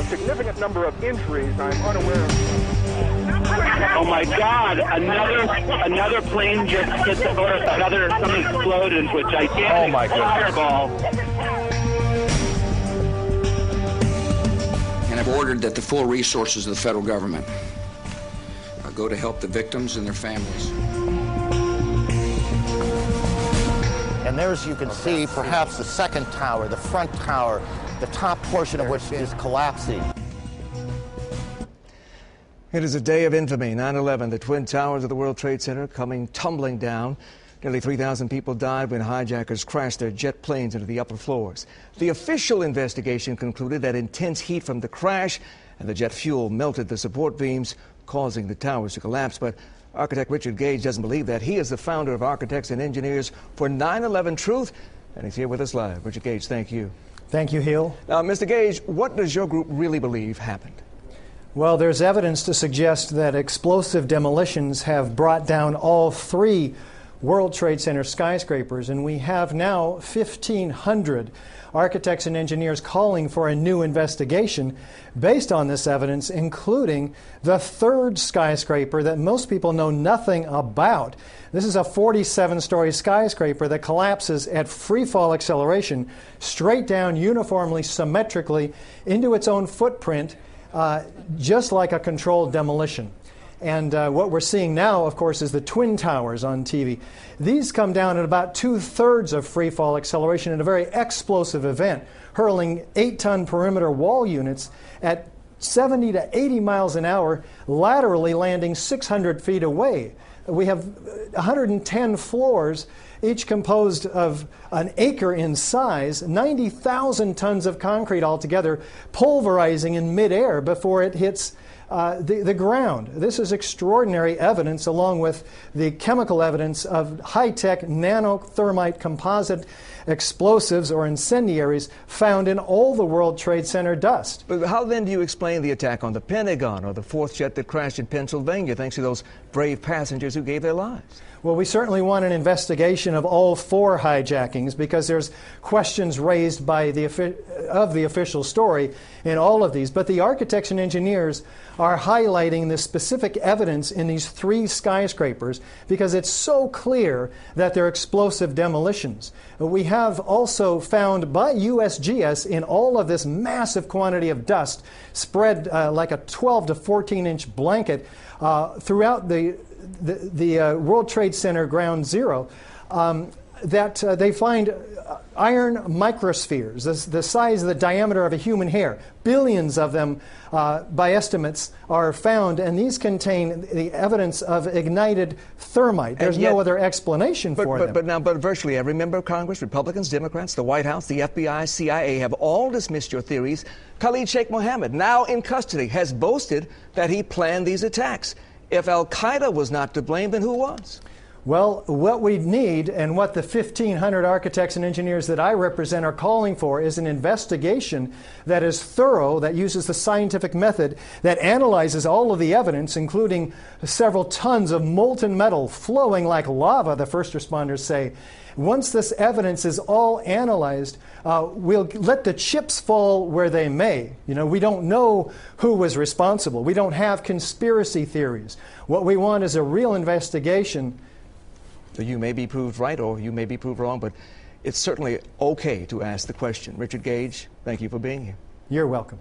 significant number of injuries. I'm unaware of. Oh my God! Another plane just hit the, or something exploded, which I can't. Oh my God! Fireball. And I've ordered that the full resources of the federal government go to help the victims and their families. And there, as you can see, perhaps the second tower, the front tower, the top portion of which is collapsing. It is a day of infamy, 9/11, the Twin Towers of the World Trade Center coming tumbling down. Nearly 3,000 people died when hijackers crashed their jet planes into the upper floors. The official investigation concluded that intense heat from the crash and the jet fuel melted the support beams, causing the towers to collapse. But architect Richard Gage doesn't believe that. He is the founder of Architects and Engineers for 9/11 Truth, and he's here with us live. Richard Gage, thank you. Thank you, Hill. Now, Mr. Gage, what does your group really believe happened? Well, there's evidence to suggest that explosive demolitions have brought down all three World Trade Center skyscrapers, and we have now 1,500 architects and engineers calling for a new investigation based on this evidence, including the third skyscraper that most people know nothing about. This is a 47-story skyscraper that collapses at free fall acceleration straight down uniformly, symmetrically into its own footprint, just like a controlled demolition. And what we're seeing now, of course, is the Twin Towers on TV. These come down at about 2/3 of free fall acceleration in a very explosive event, hurling 8-ton perimeter wall units at 70 to 80 miles an hour, laterally landing 600 feet away. We have 110 floors, each composed of an acre in size, 90,000 tons of concrete altogether, pulverizing in midair before it hits the ground. This is extraordinary evidence, along with the chemical evidence of high-tech nanothermite composite explosives or incendiaries found in all the World Trade Center dust. But how then do you explain the attack on the Pentagon or the fourth jet that crashed in Pennsylvania thanks to those brave passengers who gave their lives? Well, we certainly want an investigation of all four hijackings because there's questions raised by the official story in all of these. But the architects and engineers are highlighting the specific evidence in these three skyscrapers because it's so clear that they're explosive demolitions. We have also found by USGS in all of this massive quantity of dust spread like a 12 to 14-inch blanket throughout the World Trade Center Ground Zero, that they find iron microspheres, the size of the diameter of a human hair. Billions of them, by estimates, are found, and these contain the evidence of ignited thermite. There's no other explanation for them. But virtually every member of Congress, Republicans, Democrats, the White House, the FBI, CIA, have all dismissed your theories. Khalid Sheikh Mohammed, now in custody, has boasted that he planned these attacks. If al-Qaeda was not to blame, then who was? Well, what we need and what the 1,500 architects and engineers that I represent are calling for is an investigation that is thorough, that uses the scientific method, that analyzes all of the evidence, including several tons of molten metal flowing like lava, the first responders say. Once this evidence is all analyzed, we'll let the chips fall where they may. You know, we don't know who was responsible. We don't have conspiracy theories. What we want is a real investigation. So you may be proved right or you may be proved wrong, but it's certainly okay to ask the question. Richard Gage, thank you for being here. You're welcome.